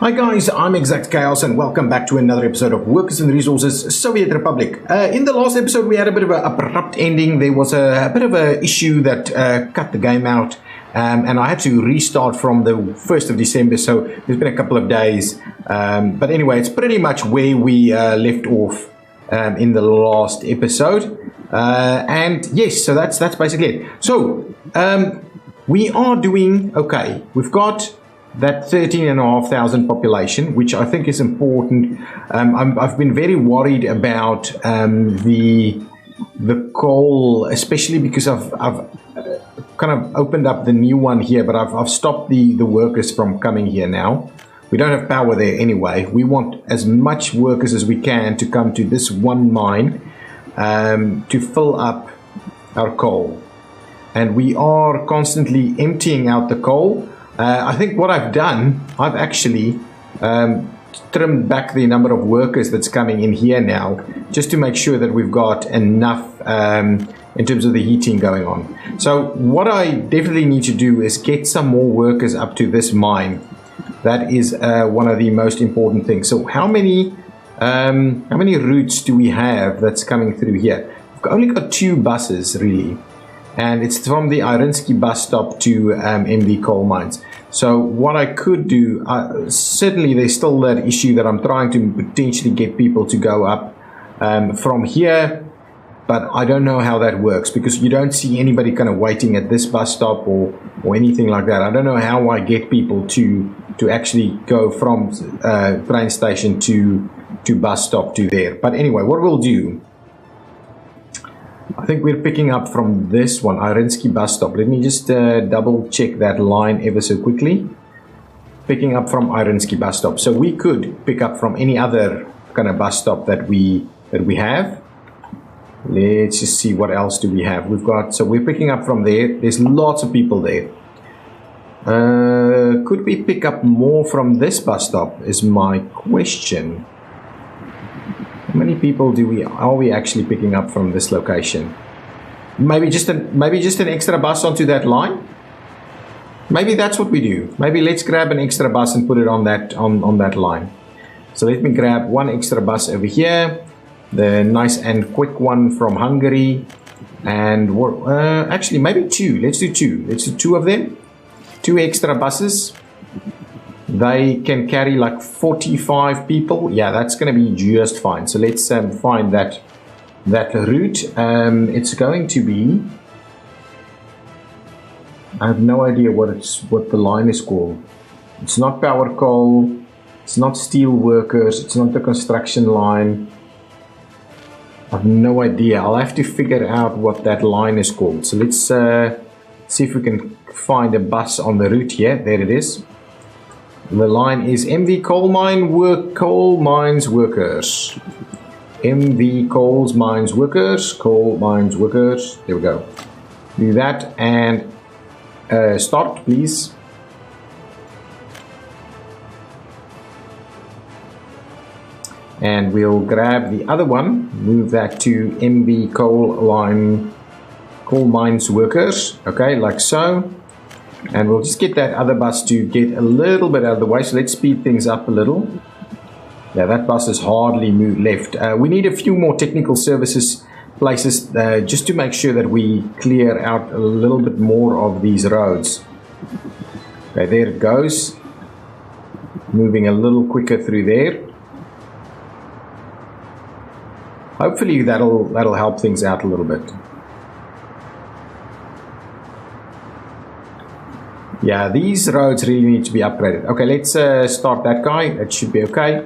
Hi guys, I'm ExactChaos and welcome back to another episode of Workers and Resources Soviet Republic. In the last episode we had a bit of an abrupt ending. There was a bit of an issue that cut the game out and I had to restart from the 1st of December, so there's been a couple of days. But anyway, it's pretty much where we left off in the last episode. And yes, so that's basically it. So we are doing okay. We've got that 13,500 population, which I think is important. I've been very worried about the coal, especially because I've kind of opened up the new one here, but I've stopped the workers from coming here now. We don't have power there anyway. We want as much workers as we can to come to this one mine to fill up our coal. And we are constantly emptying out the coal. I think what I've done, I've actually trimmed back the number of workers that's coming in here now, just to make sure that we've got enough in terms of the heating going on. So what I definitely need to do is get some more workers up to this mine. That is one of the most important things. So how many routes do we have that's coming through here? We've only got 2 buses really. And it's from the Irinsky bus stop to MV coal mines. So what I could do, certainly there's still that issue that I'm trying to potentially get people to go up from here, but I don't know how that works because you don't see anybody kind of waiting at this bus stop or anything like that. I don't know how I get people to actually go from train station to bus stop to there. But anyway, what we'll do, I think we're picking up from this one, Irinsky bus stop. Let me just double check that line ever so quickly. Picking up from Irinsky bus stop. So we could pick up from any other kind of bus stop that we have. Let's just see what else do we have. So we're picking up from there. There's lots of people there. Could we pick up more from this bus stop is my question. How many people are we actually picking up from this location? Maybe just an extra bus onto that line. Maybe that's what we do. Maybe let's grab an extra bus and put it on that line. So let me grab one extra bus over here, the nice and quick one from Hungary, and actually maybe 2. Let's do 2. Let's do 2 of them. 2 extra buses. They can carry like 45 people. Yeah, that's going to be just fine. So let's find that route. It's going to be, I have no idea what the line is called. It's not power coal. It's not steel workers. It's not the construction line. I have no idea. I'll have to figure out what that line is called. So let's see if we can find a bus on the route here. There it is. The line is MV coal mines workers. MV coal mines workers. There we go. Do that and start, please. And we'll grab the other one. Move that to MV coal mines workers. Okay, like so. And we'll just get that other bus to get a little bit out of the way. So let's speed things up a little. Yeah, that bus has hardly moved left. We need a few more technical services places just to make sure that we clear out a little bit more of these roads. Okay, there it goes. Moving a little quicker through there. Hopefully that'll help things out a little bit. Yeah, these roads really need to be upgraded. Okay, let's start that guy. That should be okay.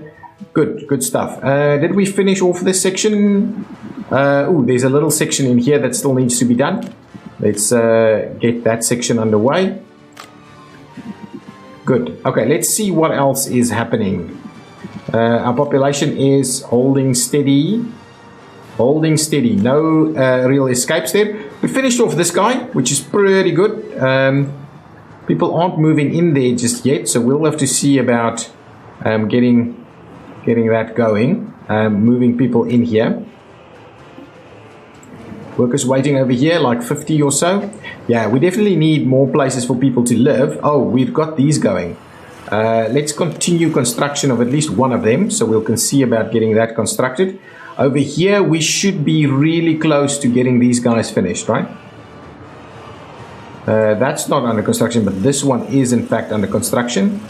Good stuff. Did we finish off this section? Oh, there's a little section in here that still needs to be done. Let's get that section underway. Good. Okay, let's see what else is happening. Our population is holding steady. Holding steady. No real escapes there. We finished off this guy, which is pretty good. People aren't moving in there just yet, so we'll have to see about getting that going, moving people in here. Workers waiting over here, like 50 or so. Yeah, we definitely need more places for people to live. Oh, we've got these going. Let's continue construction of at least one of them, so we'll can see about getting that constructed. Over here, we should be really close to getting these guys finished, right? That's not under construction, but this one is in fact under construction.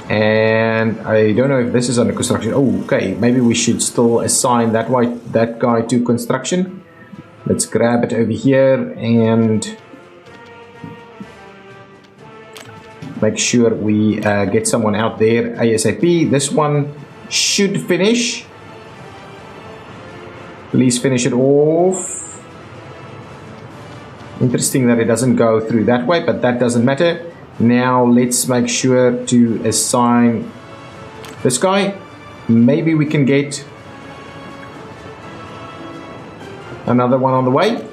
And I don't know if this is under construction. Oh, okay, maybe we should still assign that guy to construction. Let's grab it over here and make sure we get someone out there ASAP. This one should finish. Please finish it off. Interesting that it doesn't go through that way, but that doesn't matter. Now let's make sure to assign this guy. Maybe we can get another one on the way.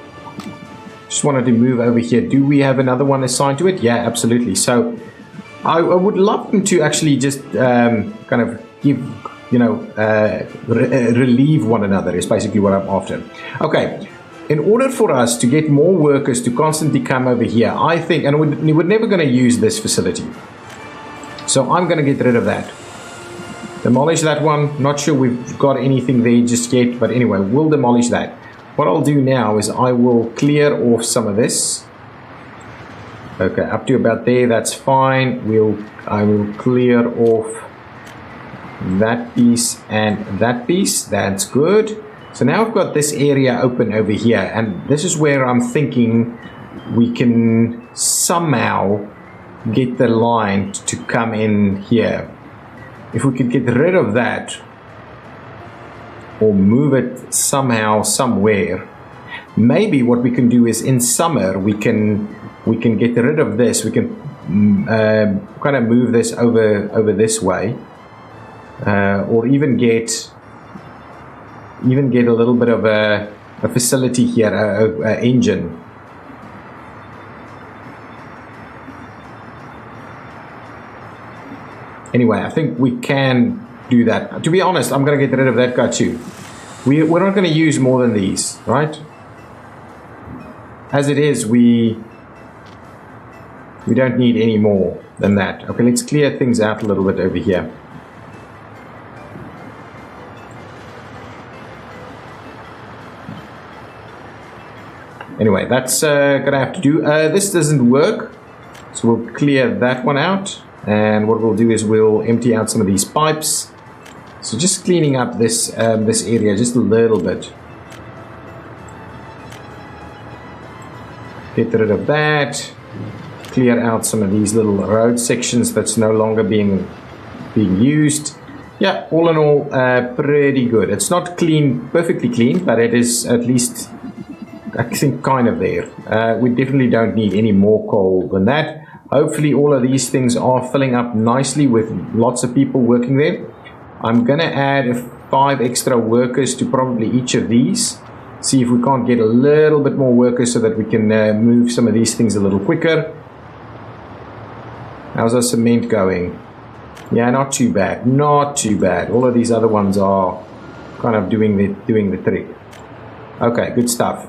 Just wanted to move over here. Do we have another one assigned to it? Yeah, absolutely. So I would love them to actually just kind of give, you know, relieve one another is basically what I'm after. Okay. In order for us to get more workers to constantly come over here, I think, and we're never going to use this facility. So I'm going to get rid of that. Demolish that one. Not sure we've got anything there just yet, but anyway, we'll demolish that. What I'll do now is I will clear off some of this. Okay, up to about there, that's fine. I will clear off that piece and that piece. That's good. So now I've got this area open over here, and this is where I'm thinking we can somehow get the line to come in here. If we could get rid of that or move it somehow somewhere, maybe what we can do is in summer we can get rid of this. We can kind of move this over this way, or even get a little bit of a facility here, a engine. Anyway, I think we can do that. To be honest, I'm going to get rid of that guy too. We're not going to use more than these, right? As it is, we don't need any more than that. Okay, let's clear things out a little bit over here. Anyway, that's gonna have to do. This doesn't work, so we'll clear that one out. And what we'll do is we'll empty out some of these pipes. So just cleaning up this this area just a little bit. Get rid of that. Clear out some of these little road sections that's no longer being used. Yeah, all in all, pretty good. It's not clean, perfectly clean, but it is at least, I think, kind of there. We definitely don't need any more coal than that. Hopefully all of these things are filling up nicely with lots of people working there. I'm going to add 5 extra workers to probably each of these. See if we can't get a little bit more workers so that we can move some of these things a little quicker. How's our cement going? Yeah, not too bad. Not too bad. All of these other ones are kind of doing the trick. Okay, good stuff.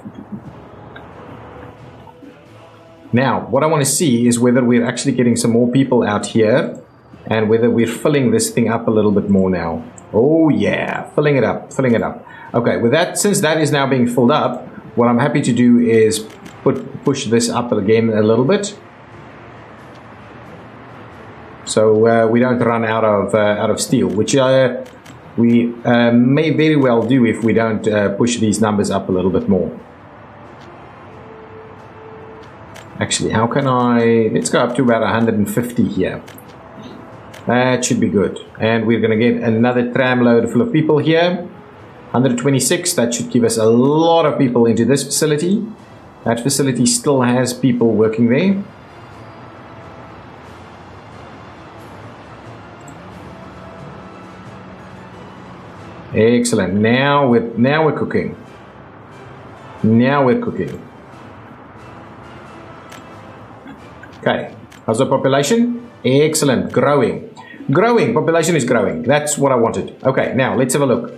Now, what I want to see is whether we're actually getting some more people out here and whether we're filling this thing up a little bit more now. Oh yeah, filling it up, filling it up. Okay, with that, since that is now being filled up, what I'm happy to do is push this up again a little bit. So we don't run out of steel, which we may very well do if we don't push these numbers up a little bit more. Actually, how can let's go up to about 150 here. That should be good. And we're going to get another tram load full of people here. 126, that should give us a lot of people into this facility. That facility still has people working there. Excellent. Now we're cooking. Now we're cooking. Okay, how's the population? Excellent, growing. Growing, population is growing. That's what I wanted. Okay, now let's have a look.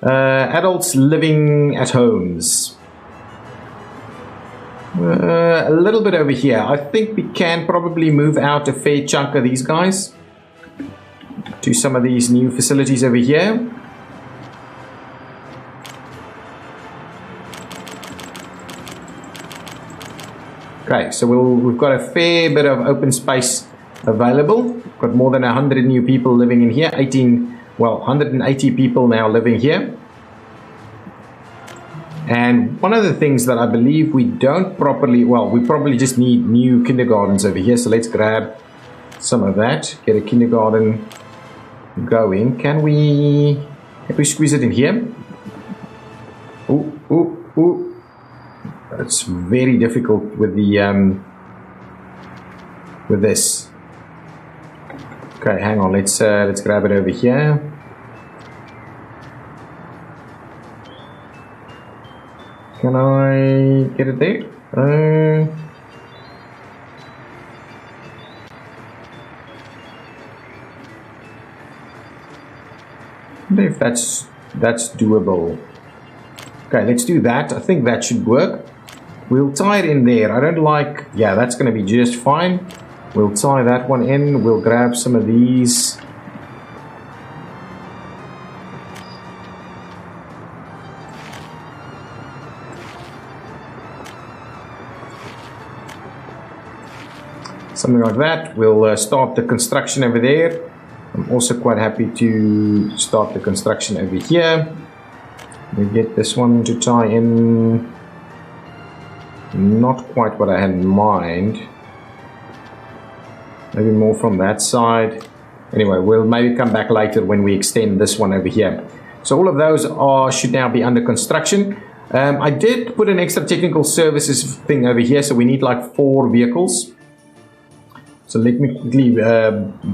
Adults living at homes. A little bit over here. I think we can probably move out a fair chunk of these guys. to some of these new facilities over here. Okay, so we've got a fair bit of open space available. We've got more than 100 new people living in here. 180 people now living here. And one of the things that I believe we don't properly, we probably just need new kindergartens over here. So let's grab some of that, get a kindergarten going. Can we squeeze it in here? Ooh. It's very difficult with the with this. Okay, hang on. Let's grab it over here. Can I get it there? I wonder if that's doable. Okay, let's do that. I think that should work. We'll tie it in there. I don't like... Yeah, that's going to be just fine. We'll tie that one in. We'll grab some of these. Something like that. We'll start the construction over there. I'm also quite happy to start the construction over here. We get this one to tie in. Not quite what I had in mind. Maybe more from that side. Anyway, we'll maybe come back later when we extend this one over here. So all of those should now be under construction. I did put an extra technical services thing over here, so we need like 4 vehicles. So let me quickly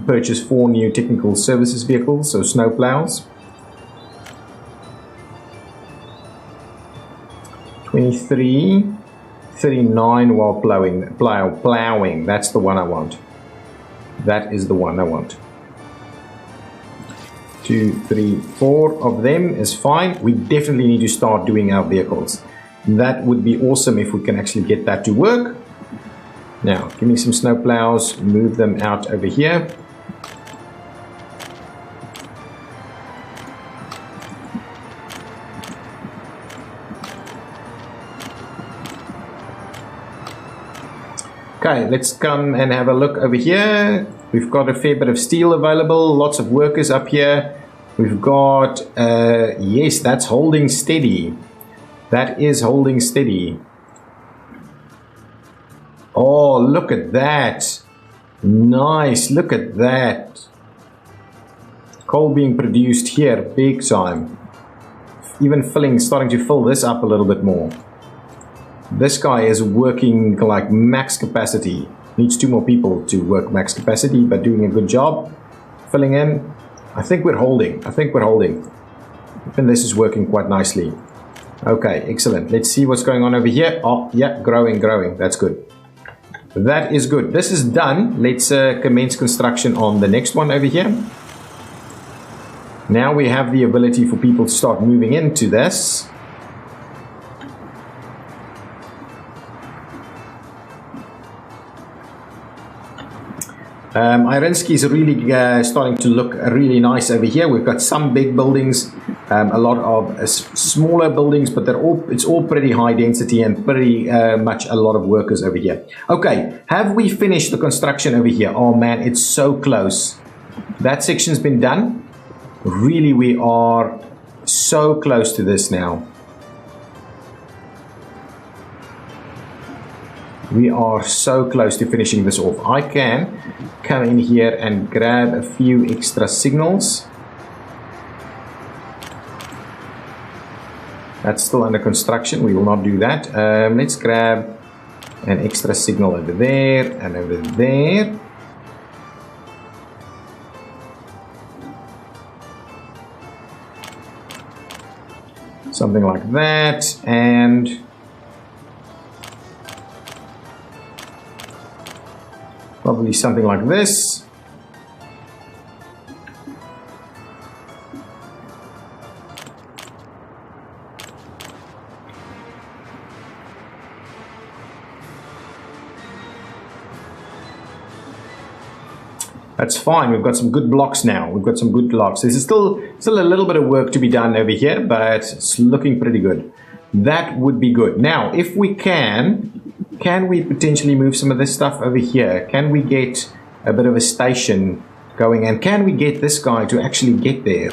purchase 4 new technical services vehicles, so snow plows. 23, 39 while plowing. That's the one I want. That is the one I want. 2, 3, 4 of them is fine. We definitely need to start doing our vehicles. That would be awesome if we can actually get that to work. Now, give me some snow plows, move them out over here. Okay, let's come and have a look over here. We've got a fair bit of steel available, lots of workers up here. We've got, yes, that's holding steady. That is holding steady. Oh, look at that. Nice, look at that. Coal being produced here, big time. Even starting to fill this up a little bit more. This guy is working like max capacity. Needs 2 more people to work max capacity, but doing a good job. Filling in. I think we're holding. And this is working quite nicely. Okay, excellent. Let's see what's going on over here. Oh, yeah, growing. That's good. That is good. This is done. Let's commence construction on the next one over here. Now we have the ability for people to start moving into this. Irinsky is really starting to look really nice over here. We've got some big buildings, a lot of smaller buildings, but it's all pretty high density and pretty much a lot of workers over here. Okay, have we finished the construction over here? Oh man, it's so close. That section's been done. Really, we are so close to this now. We are so close to finishing this off. I can come in here and grab a few extra signals. That's still under construction. We will not do that. Let's grab an extra signal over there and over there. Something like that. And probably something like this. That's fine. We've got some good blocks now. We've got some good blocks. There's still a little bit of work to be done over here, but it's looking pretty good. That would be good. Now, if we can we potentially move some of this stuff over here? Can we get a bit of a station going? And can we get this guy to actually get there?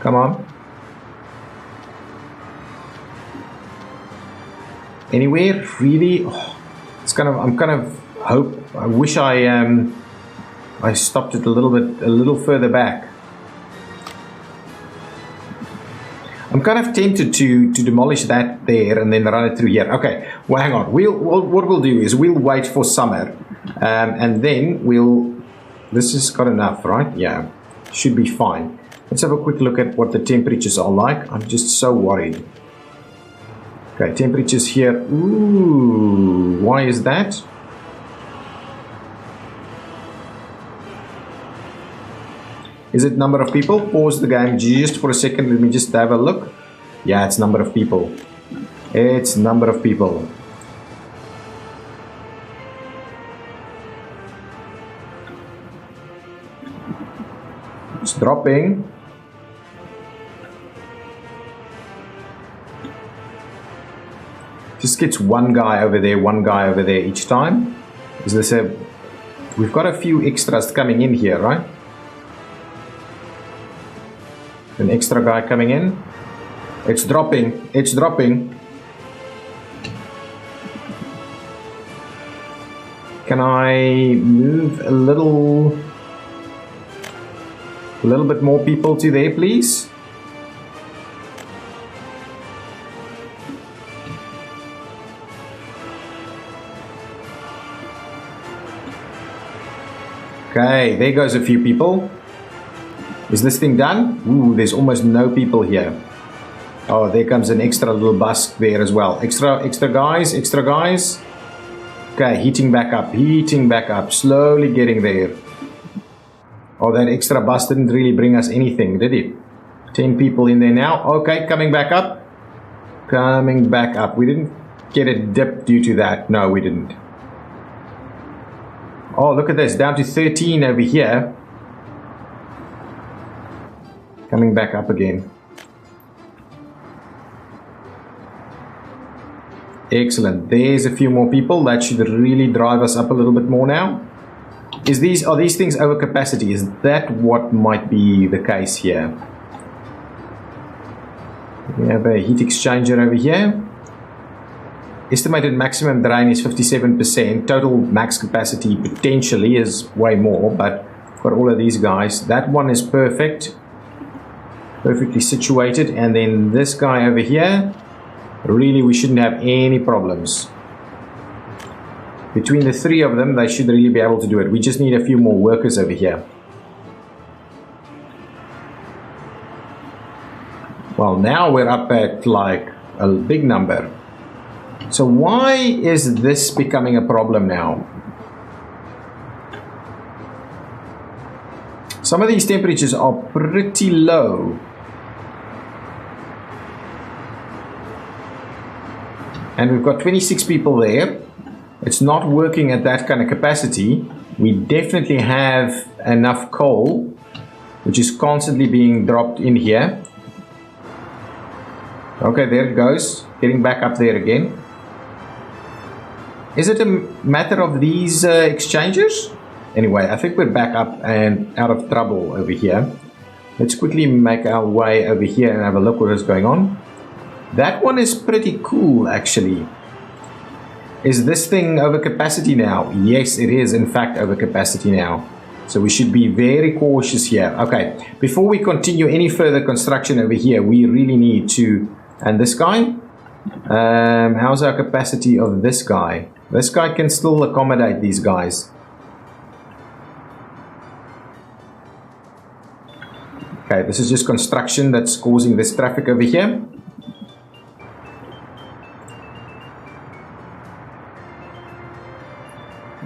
Come on. Anywhere? Really? Oh, I wish I stopped it a little further back. I'm kind of tempted to demolish that there and then run it through here. Okay, well, hang on. What we'll do is we'll wait for summer, and then this has got enough, right? Yeah, should be fine. Let's have a quick look at what the temperatures are like. I'm just so worried. Okay, temperatures here. Ooh, why is that? Is it number of people? Pause the game just for a second. Let me just have a look. Yeah, it's number of people. It's number of people. It's dropping. Just gets one guy over there each time. Is this we've got a few extras coming in here, right? An extra guy coming in. It's dropping. It's dropping. Can I move a little bit more people to there, please? Okay, there goes a few people. Is this thing done? Ooh, there's almost no people here. Oh, there comes an extra little bus there as well. Extra guys. Okay, heating back up, slowly getting there. Oh, that extra bus didn't really bring us anything, did it? 10 people in there now. Okay, coming back up. We didn't get a dip due to that. No, we didn't. Oh, look at this, down to 13 over here. Coming back up again. Excellent. There's a few more people. That should really drive us up a little bit more now. Are these things over capacity? Is that what might be the case here? We have a heat exchanger over here. Estimated maximum drain is 57%. Total max capacity potentially is way more, but got all of these guys. That one is perfect. Perfectly situated. And then this guy over here, really we shouldn't have any problems. Between the three of them, they should really be able to do it. We just need a few more workers over here. Well, now we're up at like a big number. So why is this becoming a problem now? Some of these temperatures are pretty low. And we've got 26 people there. It's not working at that kind of capacity. We definitely have enough coal, which is constantly being dropped in here. Okay, there it goes. Getting back up there again. Is it a matter of these exchangers? Anyway, I think we're back up and out of trouble over here. Let's quickly make our way over here and have a look what is going on. That one is pretty cool, actually. Is this thing over capacity now? Yes, it is in fact over capacity now. So we should be very cautious here. Okay, before we continue any further construction over here, we really need to... And this guy? How's our capacity of this guy? This guy can still accommodate these guys. Okay, this is just construction that's causing this traffic over here.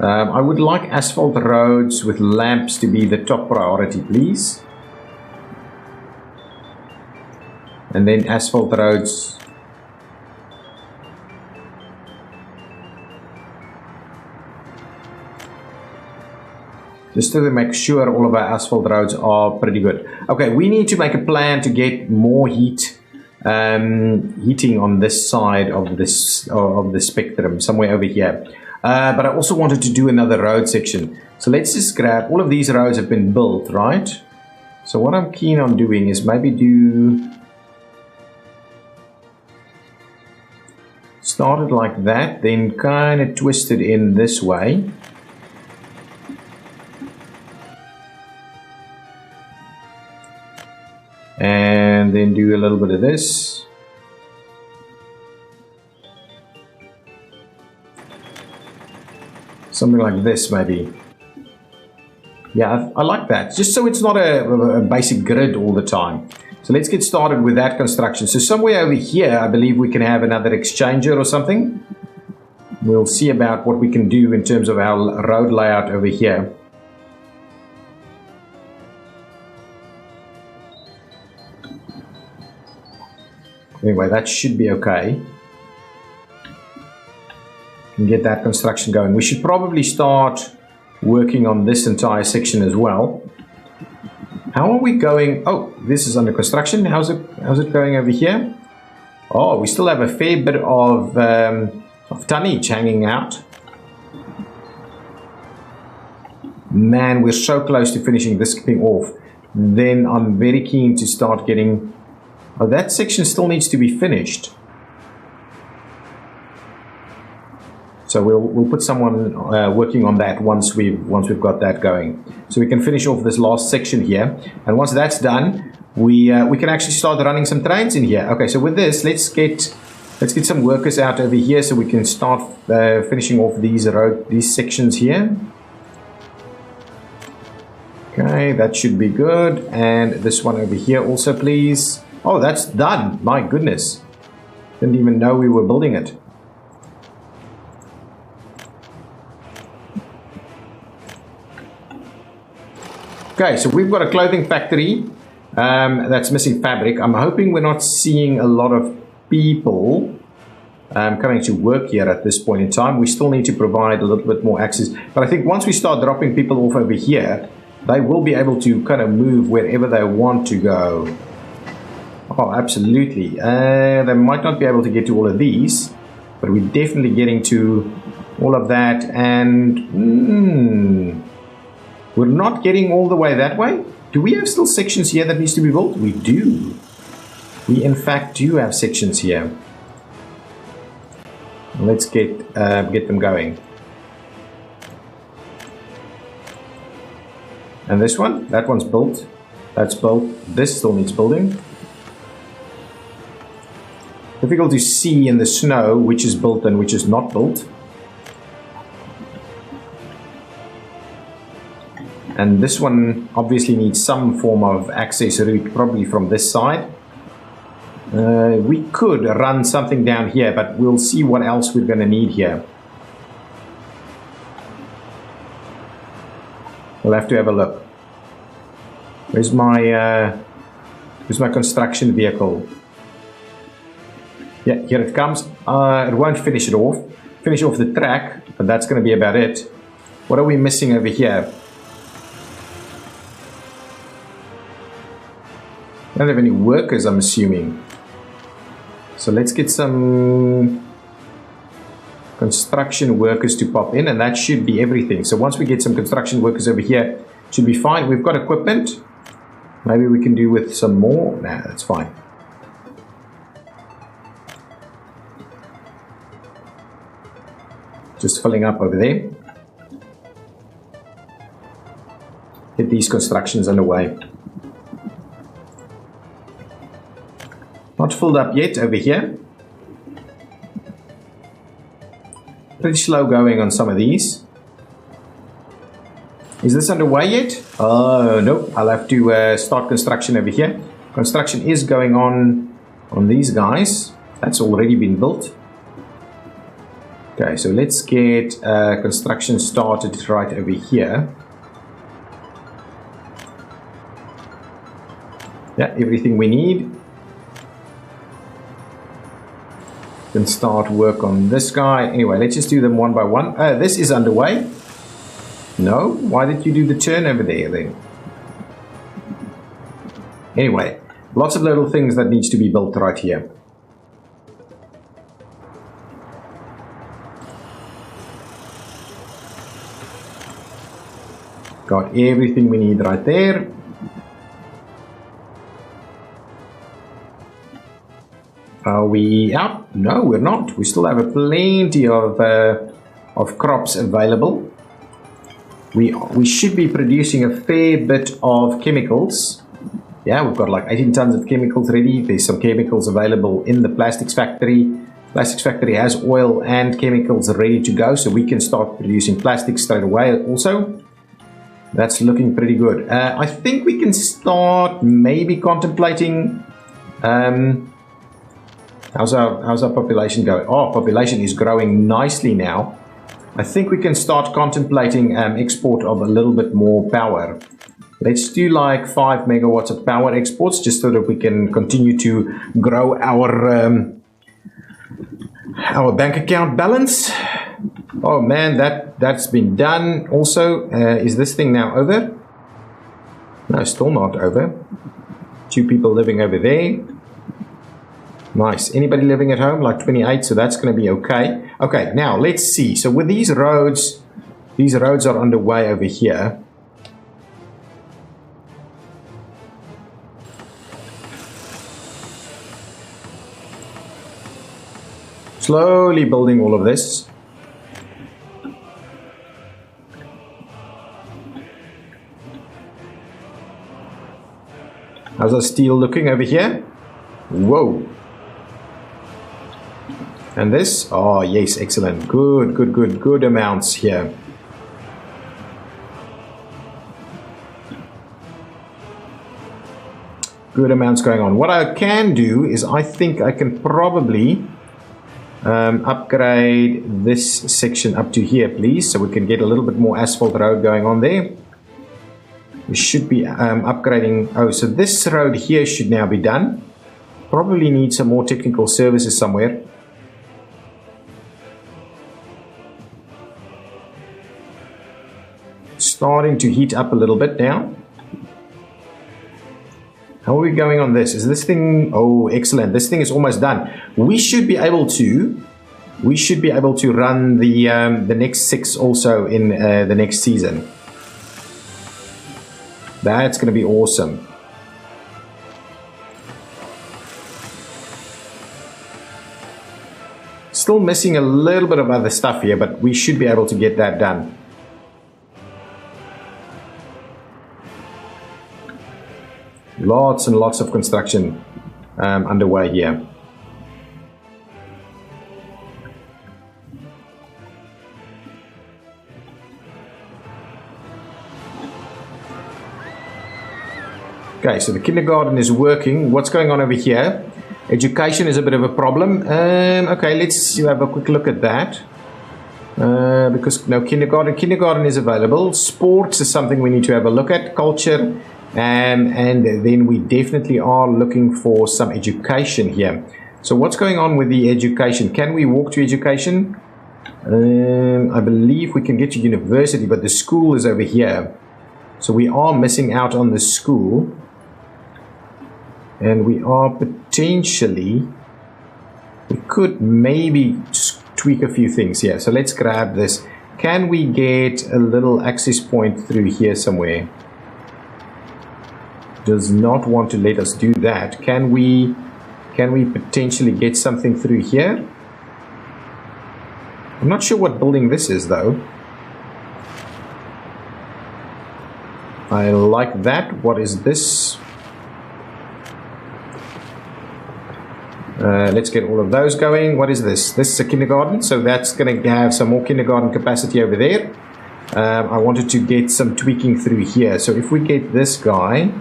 I would like asphalt roads with lamps to be the top priority, please. And then asphalt roads just to make sure all of our asphalt roads are pretty good. Okay, we need to make a plan to get more heating on this side of the spectrum, somewhere over here. But I also wanted to do another road section. So let's just grab, all of these roads have been built, right? So what I'm keen on doing is maybe start it like that, then kind of twist it in this way. And then do a little bit of this. Something like this, maybe. Yeah, I like that. Just so it's not a basic grid all the time. So let's get started with that construction. So somewhere over here, I believe we can have another exchanger or something. We'll see about what we can do in terms of our road layout over here. Anyway, that should be okay. Can get that construction going. We should probably start working on this entire section as well. How are we going? Oh, this is under construction. How's it going over here? Oh, we still have a fair bit of tonnage hanging out. Man, we're so close to finishing this thing off. Then I'm very keen to start getting... Oh, that section still needs to be finished. So we'll put someone working on that once we've got that going. So we can finish off this last section here. And once that's done, we can actually start running some trains in here. Okay, so with this, let's get some workers out over here so we can start finishing off these sections here. Okay, that should be good. And this one over here also, please. Oh, that's done. My goodness. Didn't even know we were building it. Okay, so we've got a clothing factory that's missing fabric. I'm hoping we're not seeing a lot of people coming to work here at this point in time. We still need to provide a little bit more access. But I think once we start dropping people off over here, they will be able to kind of move wherever they want to go. Oh, absolutely. They might not be able to get to all of these, but we're definitely getting to all of that. And we're not getting all the way that way. Do we have still sections here that needs to be built? We do. We in fact do have sections here. Let's get them going. And this one, that one's built. That's built. This still needs building. Difficult to see in the snow which is built and which is not built. And this one obviously needs some form of access route, probably from this side. We could run something down here, but we'll see what else we're going to need here. We'll have to have a look. Where's my construction vehicle? Yeah, here it comes. It won't finish off the track, but that's going to be about it. What are we missing over here? Don't have any workers, I'm assuming. So let's get some construction workers to pop in, and that should be everything. So once we get some construction workers over here, it should be fine. We've got equipment. Maybe we can do with some more. Nah, that's fine. Just filling up over there. Get these constructions underway. Not filled up yet over here. Pretty slow going on some of these. Is this underway yet? Nope. I'll have to start construction over here. Construction is going on these guys. That's already been built. Okay, so let's get construction started right over here. Yeah, everything we need. Can start work on this guy. Anyway, let's just do them one by one. This is underway. No? Why did you do the turn over there then? Anyway, lots of little things that needs to be built right here. Got everything we need right there. Are we out? No, we're not. We still have plenty of crops available. We should be producing a fair bit of chemicals. Yeah, we've got like 18 tons of chemicals ready. There's some chemicals available in the plastics factory. Plastics factory has oil and chemicals ready to go, so we can start producing plastics straight away also. That's looking pretty good. I think we can start maybe contemplating. How's our population going? Oh, population is growing nicely now. I think we can start contemplating export of a little bit more power. Let's do like 5 megawatts of power exports, just so that we can continue to grow our bank account balance. Oh man, that's been done. Also, is this thing now over? No, still not over. 2 people living over there. Nice. Anybody living at home? Like 28, so that's going to be okay. Okay, now let's see. So with these roads are underway over here. Slowly building all of this. How's our steel looking over here? Whoa. And this? Oh, yes, excellent. Good amounts here. Good amounts going on. What I can do is I think I can probably upgrade this section up to here, please, so we can get a little bit more asphalt road going on there. We should be upgrading. Oh, so this road here should now be done. Probably need some more technical services somewhere. Starting to heat up a little bit now. How are we going on this? Is this thing... Oh, excellent. This thing is almost done. We should be able to run the next 6 also in the next season. That's going to be awesome. Still missing a little bit of other stuff here, but we should be able to get that done. Lots and lots of construction underway here. Okay, so the kindergarten is working. What's going on over here? Education is a bit of a problem. Okay, let's have a quick look at that. Because no kindergarten is available. Sports is something we need to have a look at. Culture. And then we definitely are looking for some education here. So what's going on with the education? Can we walk to education? I believe we can get to university, but the school is over here. So we are missing out on the school. And we are potentially... We could maybe tweak a few things here. So let's grab this. Can we get a little access point through here somewhere? Does not want to let us do that. Can we potentially get something through here? I'm not sure what building this is though. I like that. What is this? Let's get all of those going. What is this? This is a kindergarten, so that's going to have some more kindergarten capacity over there. I wanted to get some tweaking through here. So if we get this guy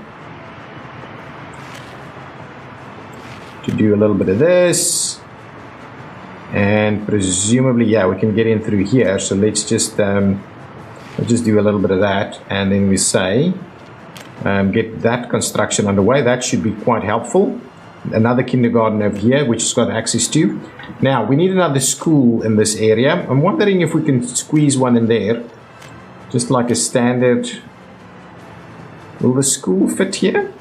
to do a little bit of this, and presumably, yeah, we can get in through here. So let's just do a little bit of that, and then we say get that construction underway. That should be quite helpful. Another kindergarten over here, which has got access to. Now we need another school in this area. I'm wondering if we can squeeze one in there. Just like a standard. Will the school fit here?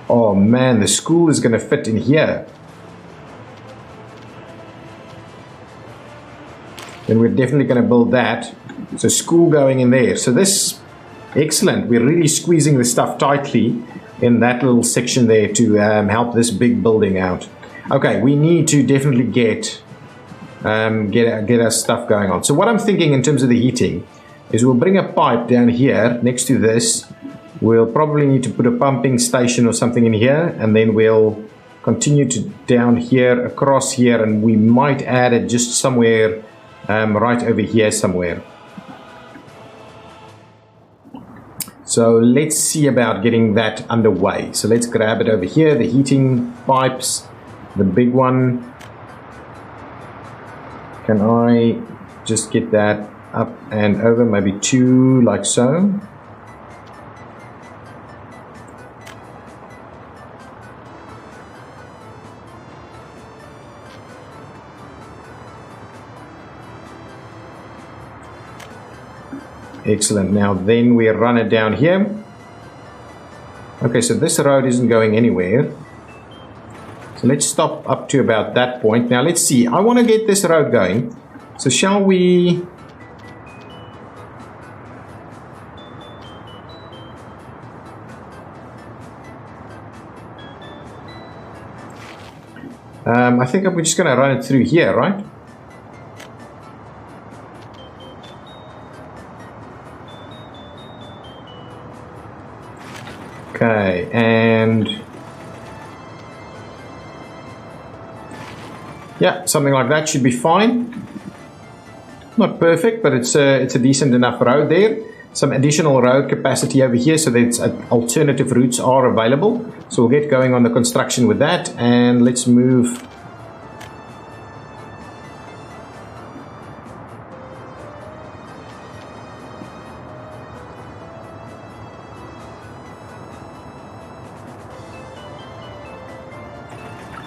Oh man, the school is going to fit in here. Then we're definitely going to build that. So school going in there. So this, excellent. We're really squeezing the stuff tightly in that little section there to help this big building out. Okay, we need to definitely get our stuff going on. So what I'm thinking in terms of the heating is we'll bring a pipe down here next to this. We'll probably need to put a pumping station or something in here, and then we'll continue to down here, across here, and we might add it just somewhere right over here somewhere. So let's see about getting that underway. So let's grab it over here, the heating pipes, the big one. Can I just get that up and over, maybe 2 like so? Excellent. Now then we run it down here. Okay, so this road isn't going anywhere. So let's stop up to about that point. Now let's see. I want to get this road going. So shall we... I think we're just going to run it through here, right? Okay, and yeah, something like that should be fine. Not perfect, but it's a decent enough road there. Some additional road capacity over here, so that alternative routes are available. So we'll get going on the construction with that, and let's move.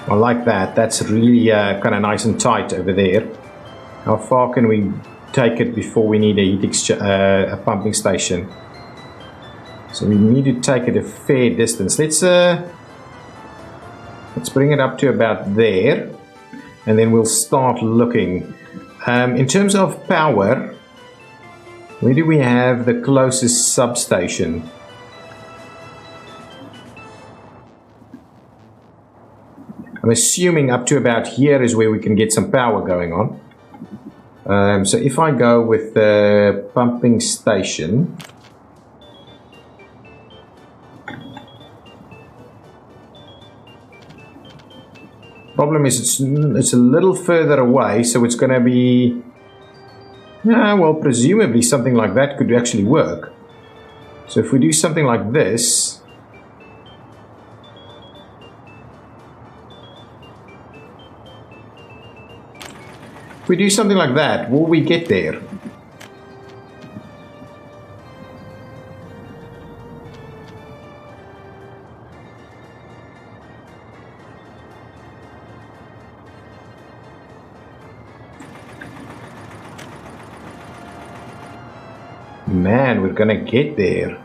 I like that. That's really kind of nice and tight over there. How far can we take it before we need a pumping station? So we need to take it a fair distance. Let's bring it up to about there, and then we'll start looking. In terms of power, where do we have the closest substation? I'm assuming up to about here is where we can get some power going on. So if I go with the pumping station, problem is it's a little further away, so it's going to be, well, presumably something like that could actually work. So if we do something like this, if we do something like that, will we get there? Man, we're gonna get there.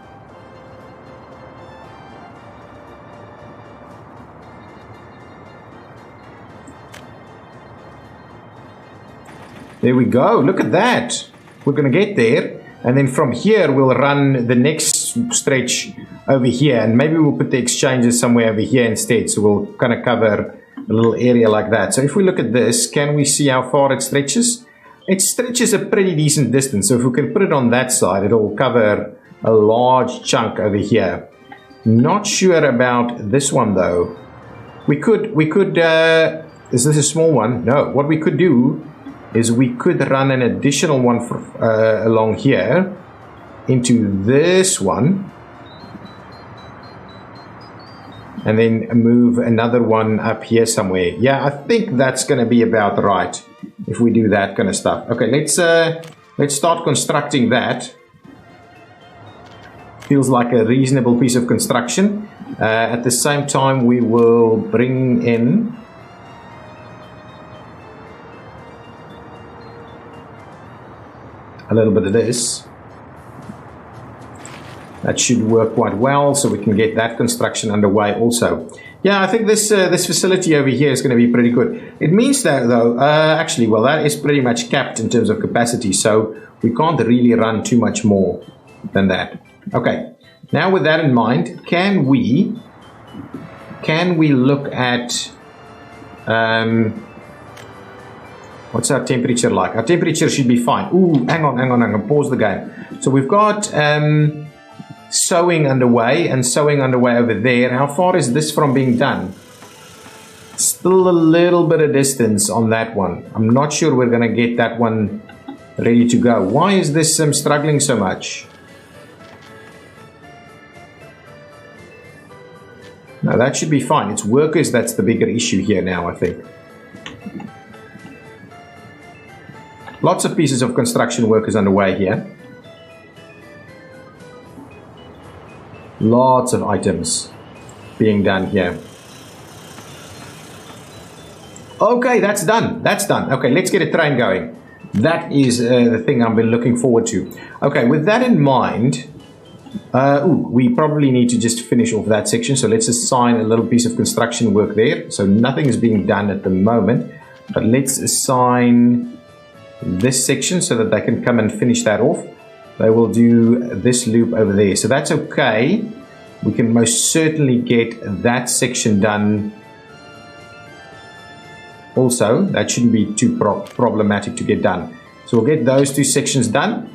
There we go. Look at that. We're going to get there. And then from here, we'll run the next stretch over here. And maybe we'll put the exchanges somewhere over here instead. So we'll kind of cover a little area like that. So if we look at this, can we see how far it stretches? It stretches a pretty decent distance. So if we can put it on that side, it'll cover a large chunk over here. Not sure about this one though. We could, is this a small one? No. What we could do is we could run an additional one for, along here into this one, and then move another one up here somewhere. Yeah, I think that's going to be about right if we do that kind of stuff. Okay, let's start constructing that. Feels like a reasonable piece of construction. At the same time, we will bring in a little bit of this. That should work quite well, so we can get that construction underway also. Yeah, I think this facility over here is going to be pretty good. It means that, though, actually, well, that is pretty much capped in terms of capacity, so we can't really run too much more than that. Okay, now with that in mind, can we look at what's our temperature like? Our temperature should be fine. Ooh, hang on, pause the game. So we've got sewing underway and sewing underway over there. How far is this from being done? Still a little bit of distance on that one. I'm not sure we're going to get that one ready to go. Why is this struggling so much? No, that should be fine. It's workers that's the bigger issue here now, I think. Lots of pieces of construction workers underway here. Lots of items being done here. Okay, that's done. That's done. Okay, let's get a train going. That is the thing I've been looking forward to. Okay, with that in mind, we probably need to just finish off that section. So let's assign a little piece of construction work there. So nothing is being done at the moment, but let's assign this section so that they can come and finish that off. They will do this loop over there. So that's okay. We can most certainly get that section done. Also, that shouldn't be too problematic to get done. So we'll get those two sections done.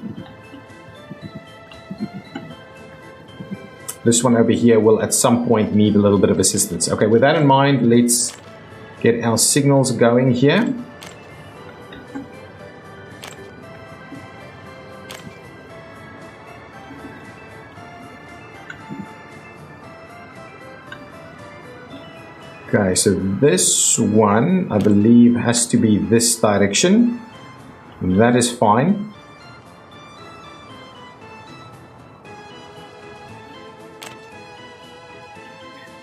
This one over here will at some point need a little bit of assistance. Okay, with that in mind, let's get our signals going here. Okay, so this one, I believe, has to be this direction. That is fine.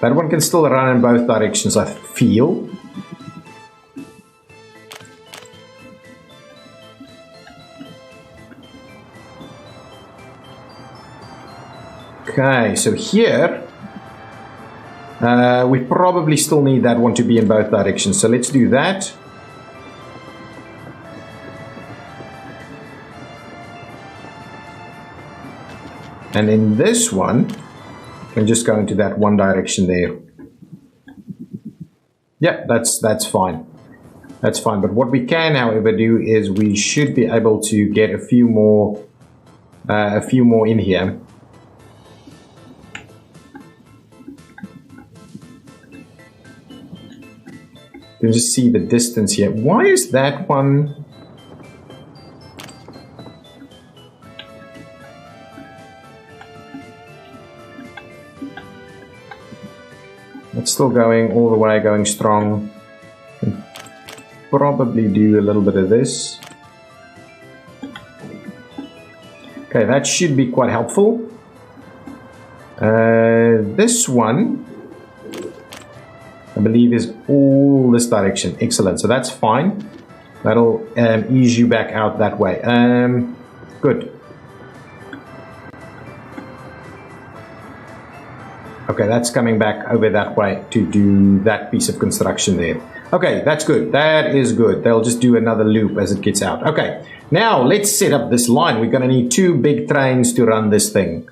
That one can still run in both directions, I feel. Okay, so here, we probably still need that one to be in both directions. So let's do that. And in this one, can just go into that one direction there. Yeah, that's fine. That's fine. But what we can, however, do is we should be able to get a few more in here. You can just see the distance here. Why is that one? It's still going all the way, going strong. Can probably do a little bit of this. Okay, that should be quite helpful. This one, I believe, is all this direction. Excellent. So that's fine. That'll ease you back out that way. Good. Okay, that's coming back over that way to do that piece of construction there. Okay, that's good. That is good. They'll just do another loop as it gets out. Okay, now let's set up this line. We're going to need two big trains to run this thing.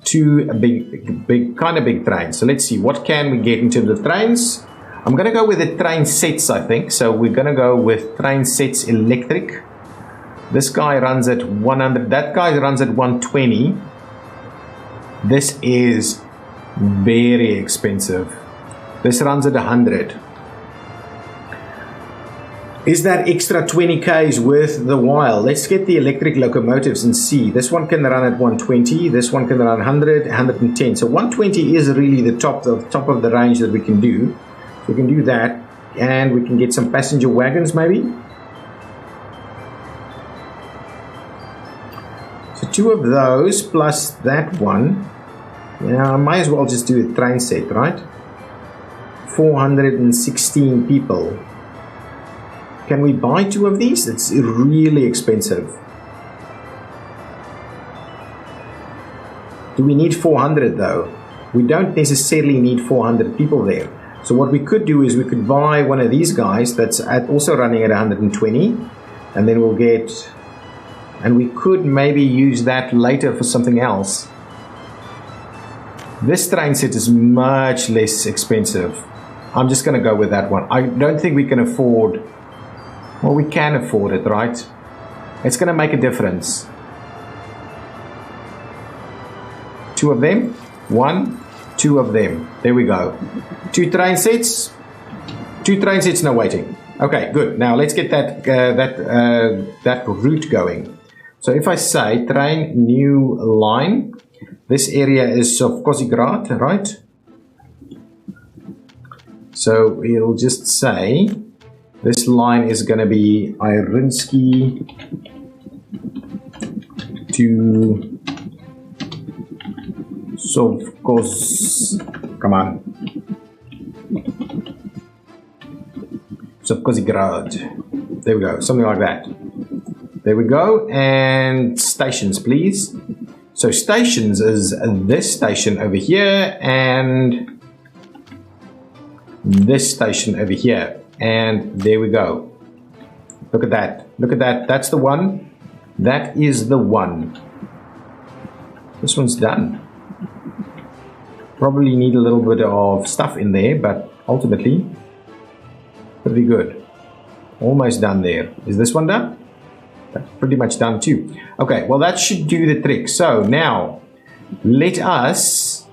Two kind of big trains. So let's see, what can we get in terms of trains? I'm going to go with the train sets, I think. So we're going to go with train sets electric. This guy runs at 100. That guy runs at 120. This is very expensive. This runs at 100. Is that extra 20Ks worth the while? Let's get the electric locomotives and see. This one can run at 120. This one can run 100, 110. So 120 is really the top of the range that we can do. So we can do that, and we can get some passenger wagons maybe. So 2 of those plus that one. Yeah, I might as well just do a train set, right? 416 people. Can we buy 2 of these? It's really expensive. Do we need 400 though? We don't necessarily need 400 people there. So what we could do is we could buy one of these guys that's also running at 120, and then we'll get, and we could maybe use that later for something else. This train set is much less expensive. I'm just going to go with that one. I don't think we can afford, well, we can afford it, right? It's going to make a difference. 2 of them, 1, 2 of them. There we go. 2 train sets. 2 train sets, no waiting. Okay, good. Now let's get that route going. So if I say train new line, this area is of Kozigrad, right? So we'll just say this line is going to be Irinsky to Sovkos, come on, Sovkozigrad. There we go, something like that. There we go, and stations, please. So stations is this station over here and this station over here, and there we go. Look at that, look at that. That's the one. That is the one. This one's done. Probably need a little bit of stuff in there, but ultimately pretty good. Almost done there. Is this one done? That's pretty much done too. Okay, well that should do the trick. So now let us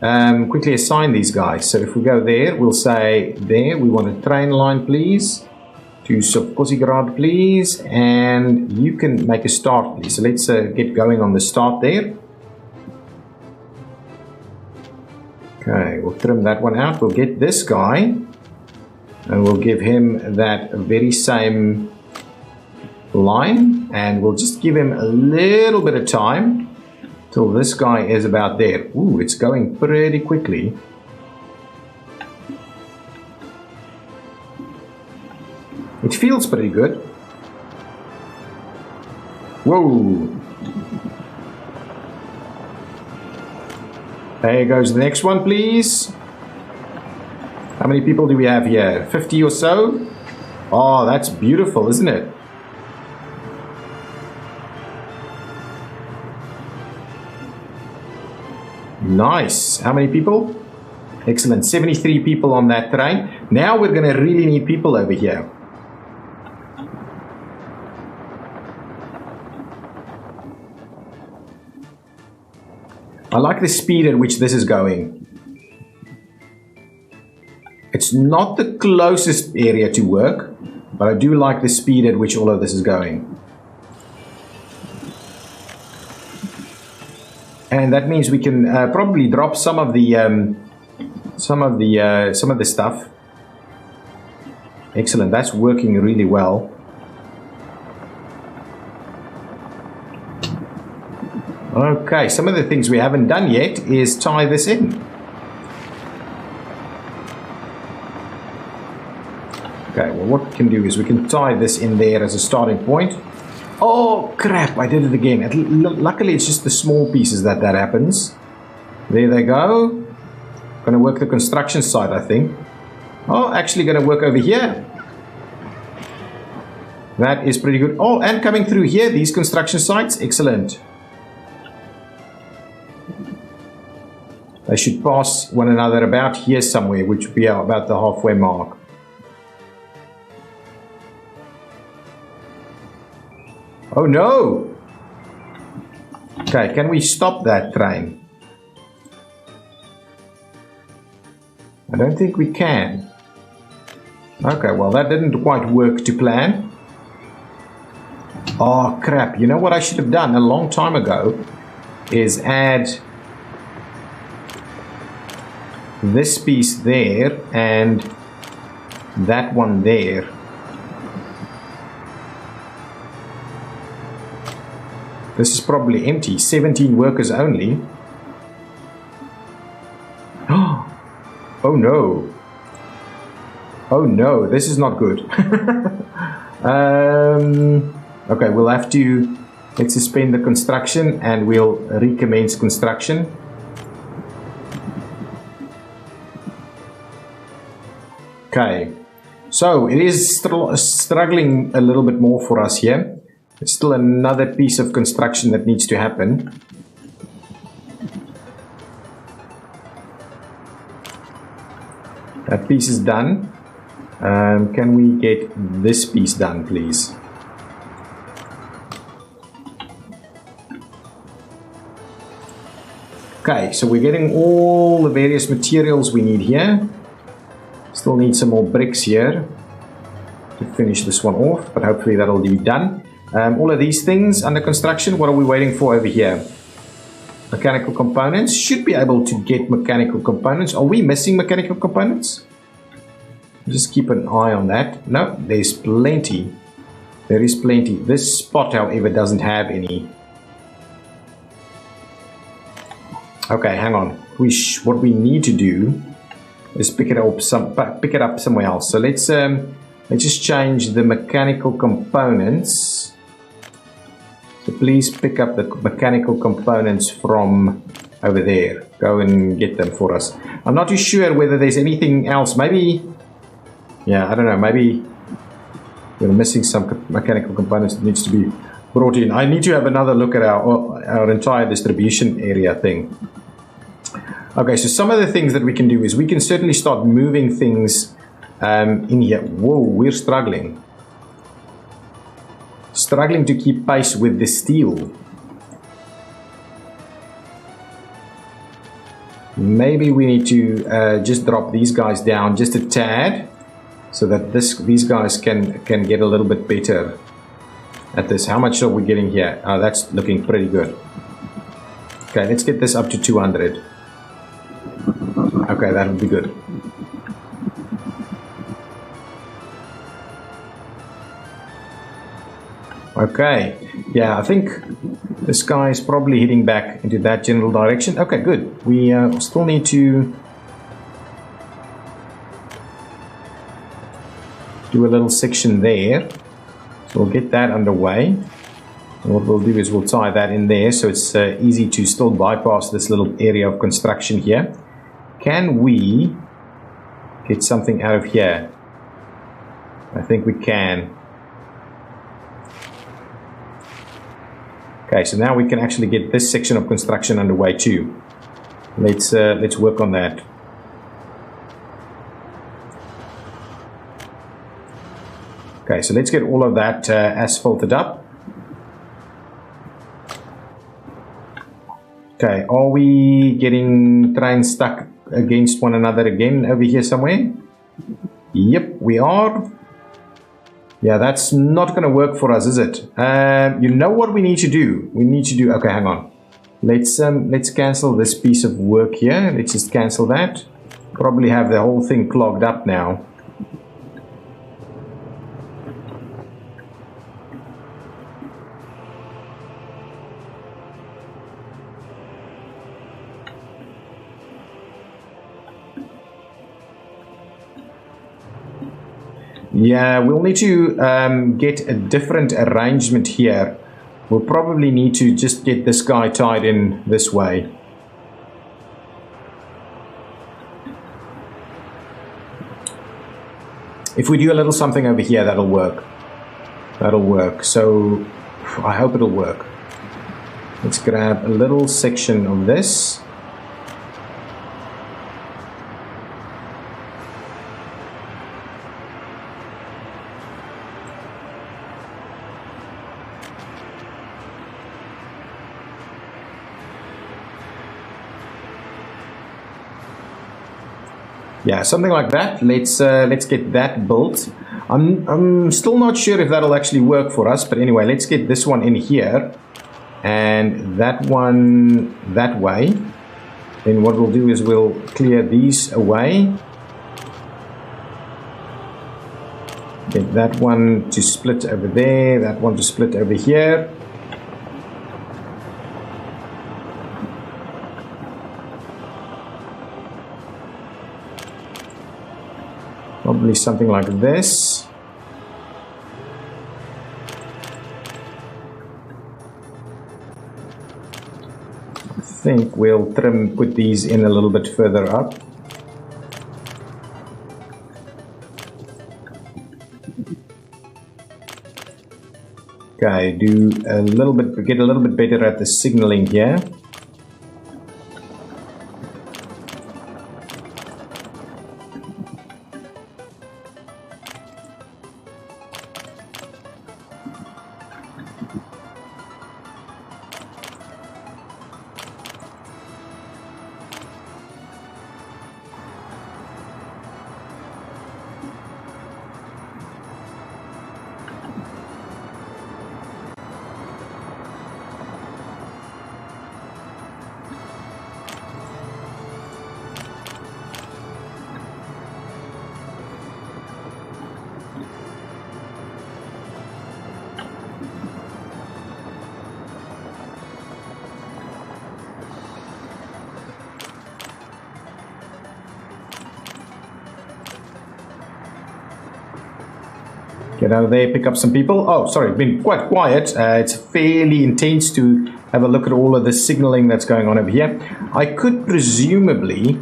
quickly assign these guys. So if we go there, we'll say there we want a train line, please, to Sovkosigrad, please, and you can make a start, please. So let's get going on the start there. Okay, we'll trim that one out. We'll get this guy and we'll give him that very same line, and we'll just give him a little bit of time till this guy is about there. Ooh, it's going pretty quickly. It feels pretty good. Whoa. There goes the next one, please. How many people do we have here? 50 or so? Oh, that's beautiful, isn't it? Nice. How many people? Excellent. 73 people on that train. Now we're going to really need people over here. I like the speed at which this is going. It's not the closest area to work, but I do like the speed at which all of this is going. And that means we can probably drop some of the stuff. Excellent. That's working really well. Okay, some of the things we haven't done yet is tie this in. Okay, well what we can do is we can tie this in there as a starting point. Oh crap, I did it again. Luckily it's just the small pieces that happens. There they go. Gonna work the construction side, I think. Oh, actually gonna work over here. That is pretty good. Oh, and coming through here, these construction sites, excellent. They should pass one another about here somewhere, which would be about the halfway mark. Oh no! Okay, can we stop that train? I don't think we can. Okay, well that didn't quite work to plan. Oh crap, you know what I should have done a long time ago is add this piece there and that one there. This is probably empty. 17 workers only. Oh no. Oh no, this is not good. Okay, we'll have to, let's suspend the construction and we'll recommence construction. Okay, so it is still struggling a little bit more for us here. There's still another piece of construction that needs to happen. That piece is done. Can we get this piece done, please? Okay, so we're getting all the various materials we need here. Still need some more bricks here to finish this one off, but hopefully that'll be done. All of these things under construction, what are we waiting for over here? Mechanical components. Should be able to get mechanical components. Are we missing mechanical components? Just keep an eye on that. No, there's plenty. There is plenty. This spot, however, doesn't have any. Okay, hang on. What we need to do is pick it up somewhere else. So let's just change the mechanical components. So please pick up the mechanical components from over there. Go and get them for us. I'm not too sure whether there's anything else. Maybe, yeah, I don't know. Maybe we're missing some mechanical components that needs to be brought in. I need to have another look at our entire distribution area thing. Okay, so some of the things that we can do is we can certainly start moving things in here. Whoa, we're struggling. Struggling to keep pace with the steel. Maybe we need to just drop these guys down just a tad so that these guys can get a little bit better at this. How much are we getting here? That's looking pretty good. Okay, let's get this up to 200. Okay, that would be good. Okay, yeah, I think this guy is probably heading back into that general direction. Okay, good. We still need to do a little section there. So we'll get that underway. And what we'll do is we'll tie that in there so it's easy to still bypass this little area of construction here. Can we get something out of here? I think we can. Okay, so now we can actually get this section of construction underway too. Let's work on that. Okay, so let's get all of that asphalted up. Okay, are we getting trains stuck against one another again over here somewhere? Yep, we are. Yeah, that's not going to work for us, is it? You know what we need to do? We need to do... Okay, hang on. Let's cancel this piece of work here. Let's just cancel that. Probably have the whole thing clogged up now. Yeah, we'll need to get a different arrangement here. We'll probably need to just get this guy tied in this way. If we do a little something over here, that'll work. That'll work. So I hope it'll work. Let's grab a little section of this. Yeah, something like that. Let's get that built. I'm still not sure if that'll actually work for us, but anyway, let's get this one in here and that one that way. Then what we'll do is we'll clear these away. Get that one to split over there, that one to split over here. Probably something like this. I think we'll put these in a little bit further up. Okay, get a little bit better at the signaling here. Get out of there, pick up some people. Oh, sorry, it's been quite quiet. It's fairly intense to have a look at all of the signaling that's going on over here. I could presumably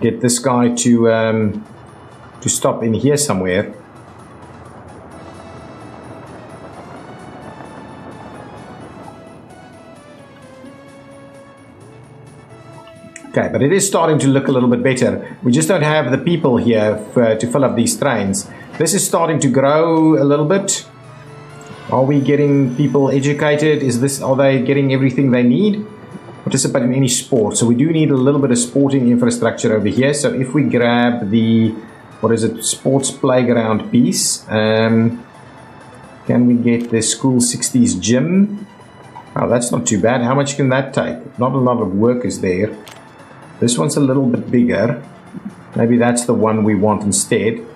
get this guy to stop in here somewhere. Okay, but it is starting to look a little bit better. We just don't have the people here to fill up these trains. This is starting to grow a little bit. Are we getting people educated? Are they getting everything they need? Participate in any sport. So we do need a little bit of sporting infrastructure over here. So if we grab the, sports playground piece. Can we get the school 60s gym? Oh, that's not too bad. How much can that take? Not a lot of workers there. This one's a little bit bigger. Maybe that's the one we want instead.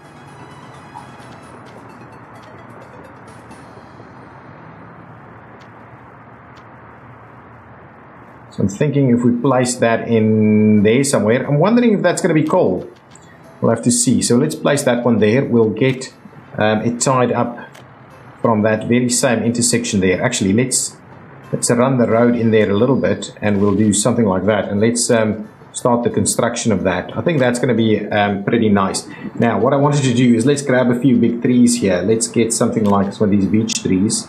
So I'm thinking if we place that in there somewhere, I'm wondering if that's going to be cold. We'll have to see. So let's place that one there. We'll get it tied up from that very same intersection there. Actually, let's run the road in there a little bit, and we'll do something like that. And let's start the construction of that. I think that's going to be pretty nice. Now, what I wanted to do is let's grab a few big trees here. Let's get something like some of these beech trees.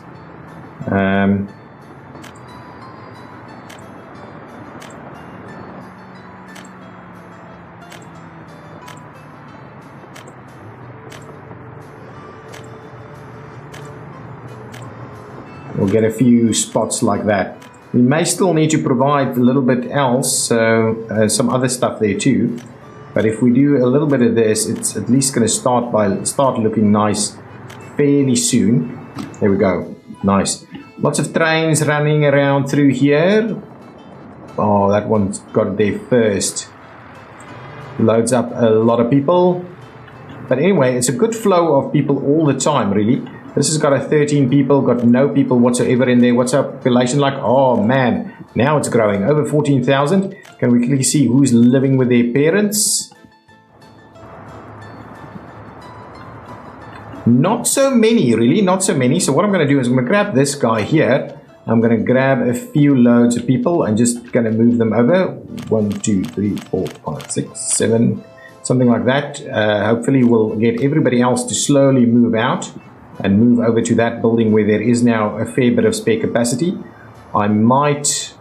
We'll get a few spots like that. We may still need to provide a little bit else, some other stuff there too. But if we do a little bit of this, it's at least going to start looking nice fairly soon. There we go. Nice. Lots of trains running around through here. Oh, that one's got there first. Loads up a lot of people. But anyway, it's a good flow of people all the time, really. This has got a 13 people, got no people whatsoever in there. What's our population like? Oh man, now it's growing. Over 14,000. Can we quickly see who's living with their parents? Not so many, really, not so many. So what I'm going to do is I'm going to grab this guy here. I'm going to grab a few loads of people and just going to move them over. 1, 2, 3, 4, 5, 6, 7, something like that. Hopefully we'll get everybody else to slowly move out and move over to that building where there is now a fair bit of spare capacity. I might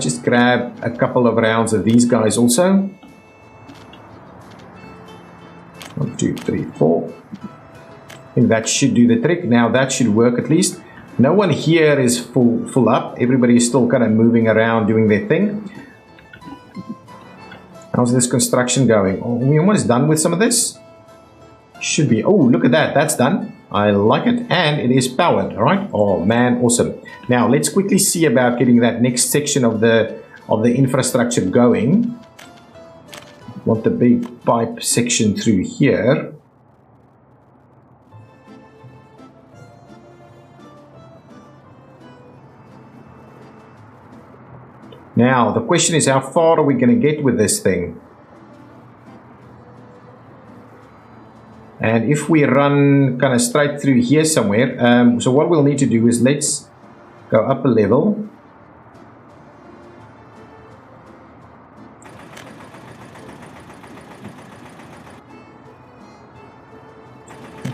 just grab a couple of rounds of these guys also. 1, 2, 3, 4. I think that should do the trick. Now that should work at least. No one here is full up. Everybody is still kind of moving around doing their thing. How's this construction going? Oh, we almost done with some of this. Should be. Oh, look at that. That's done. I like it. And it is powered. All right. Oh, man. Awesome. Now, let's quickly see about getting that next section of the infrastructure going. Want the big pipe section through here. Now, the question is, how far are we going to get with this thing? And if we run kind of straight through here somewhere, so what we'll need to do is let's go up a level.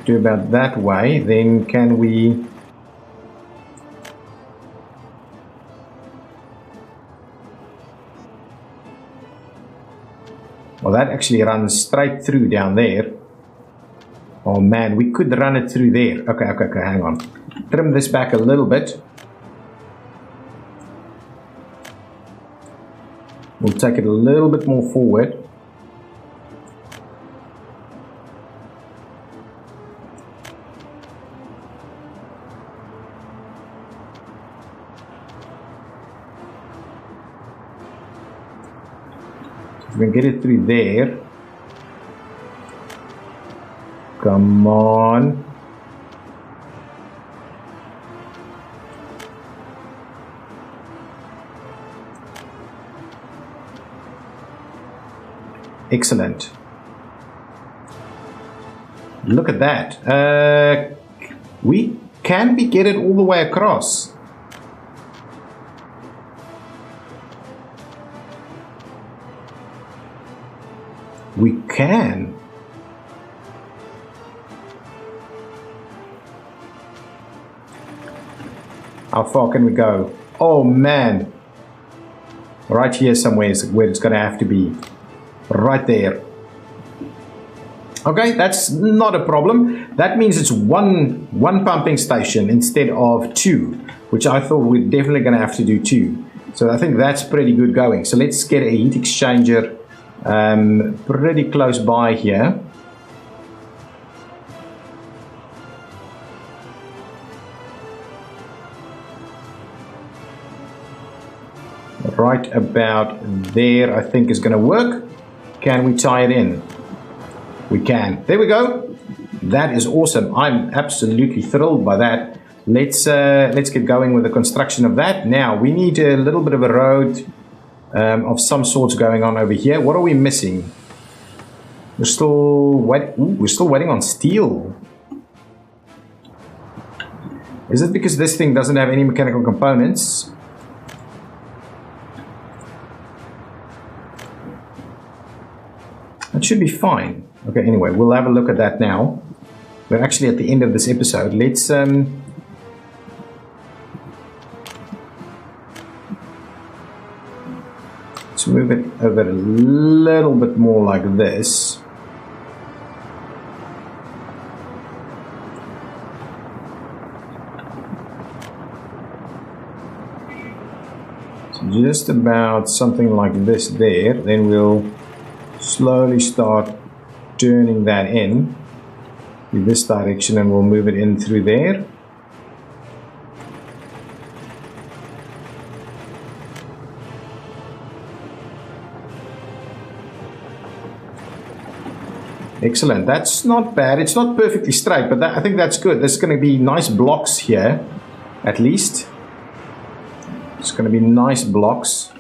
Do about that way, then can we... Well, that actually runs straight through down there. Oh man, we could run it through there. Okay, hang on. Trim this back a little bit. We'll take it a little bit more forward. We can get it through there. Come on. Excellent. Look at that. Can we get it all the way across? We can. How far can we go? Oh man. Right here somewhere is where it's going to have to be. Right there. Okay, that's not a problem. That means it's one pumping station instead of two, which I thought we're definitely going to have to do two. So I think that's pretty good going. So let's get a heat exchanger pretty close by here. Right about there, I think is going to work. Can we tie it in? We can. There we go. That is awesome. I'm absolutely thrilled by that. Let's get going with the construction of that. Now we need a little bit of a road of some sorts going on over here. What are we missing? We're still waiting on steel. Is it because this thing doesn't have any mechanical components? That should be fine. Okay, anyway, we'll have a look at that now. We're actually at the end of this episode. Let's move it over a little bit more like this. So just about something like this there. Then we'll slowly start turning that in this direction, and we'll move it in through there. Excellent. That's not bad. It's not perfectly straight, but I think that's good. There's going to be nice blocks here, at least. It's going to be nice blocks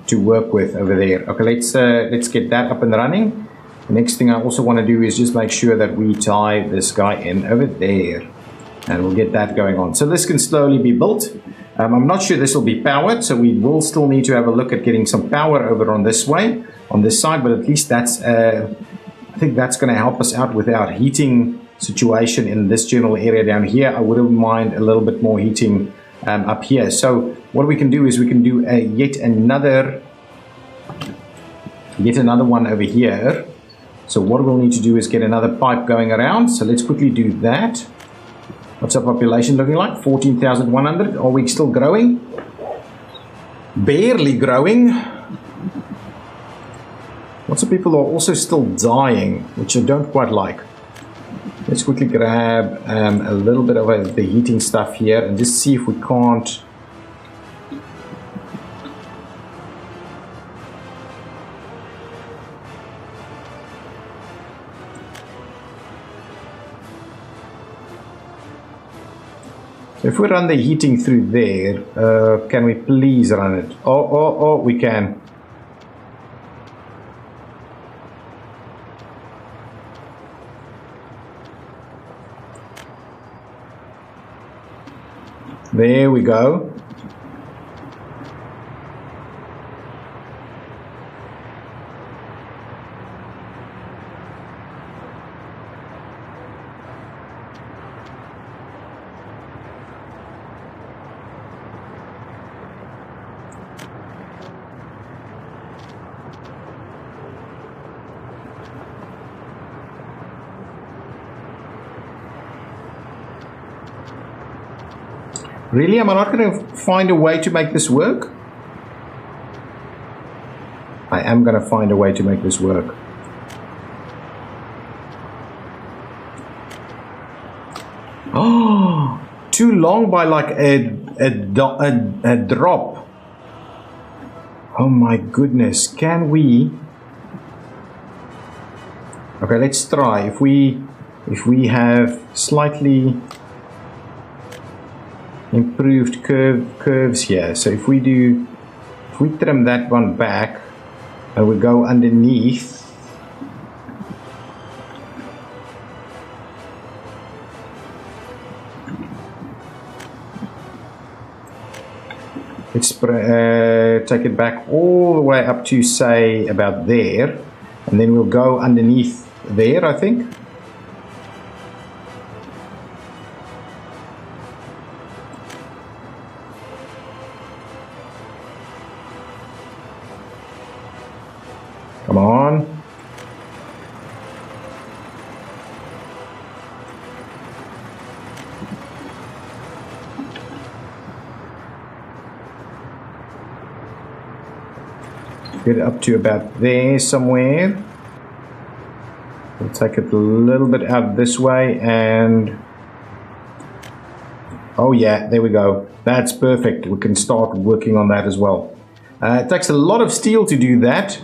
to work with over there. Okay, let's get that up and running. The next thing I also want to do is just make sure that we tie this guy in over there, and we'll get that going on. So this can slowly be built. I'm not sure this will be powered, so we will still need to have a look at getting some power over on this way, on this side, but at least that's I think that's going to help us out with our heating situation in this general area down here. I wouldn't mind a little bit more heating up here. So what we can do is we can do yet another one over here. So what we'll need to do is get another pipe going around. So let's quickly do that. What's our population looking like? 14,100. Are we still growing? Barely growing. Lots of people are also still dying, which I don't quite like. Let's quickly grab a little bit of the heating stuff here and just see if we can't. If we run the heating through there, can we please run it? Oh, we can. There we go. Really? Am I not going to find a way to make this work? I am going to find a way to make this work. Oh, too long by like a drop. Oh my goodness. Can we? Okay, let's try. If we have slightly improved curves here. So if we trim that one back and we go underneath, let's take it back all the way up to say about there, and then we'll go underneath there, I think. Come on. Get it up to about there somewhere. We'll take it a little bit out this way and... oh yeah, there we go. That's perfect. We can start working on that as well. It takes a lot of steel to do that.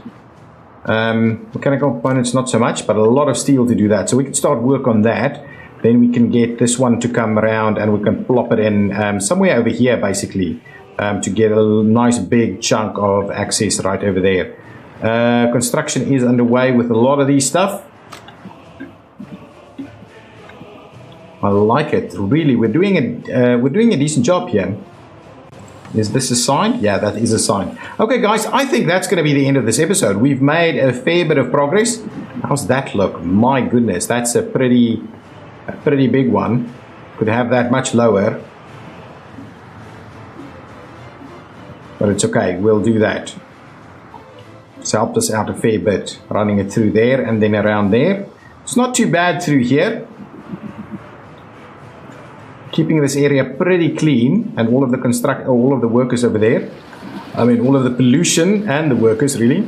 Mechanical components not so much, but a lot of steel to do that. So we can start work on that. Then we can get this one to come around and we can plop it in somewhere over here basically, to get a nice big chunk of access right over there. Construction is underway with a lot of these stuff. I like it, really. We're doing a decent job here. Is this a sign? Yeah, that is a sign. Okay, guys, I think that's going to be the end of this episode. We've made a fair bit of progress. How's that look? My goodness, that's a pretty big one. Could have that much lower. But it's okay, we'll do that. It's helped us out a fair bit, running it through there and then around there. It's not too bad through here. Keeping this area pretty clean, and all of the workers over there. I mean, all of the pollution and the workers, really.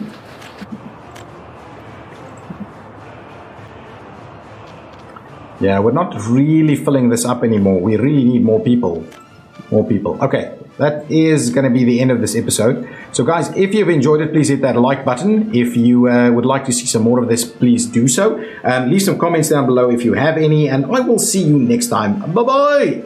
Yeah, we're not really filling this up anymore. We really need more people. More people. Okay, that is going to be the end of this episode. So guys, if you've enjoyed it, please hit that like button. If you would like to see some more of this, please do so. Leave some comments down below if you have any, and I will see you next time. Bye bye.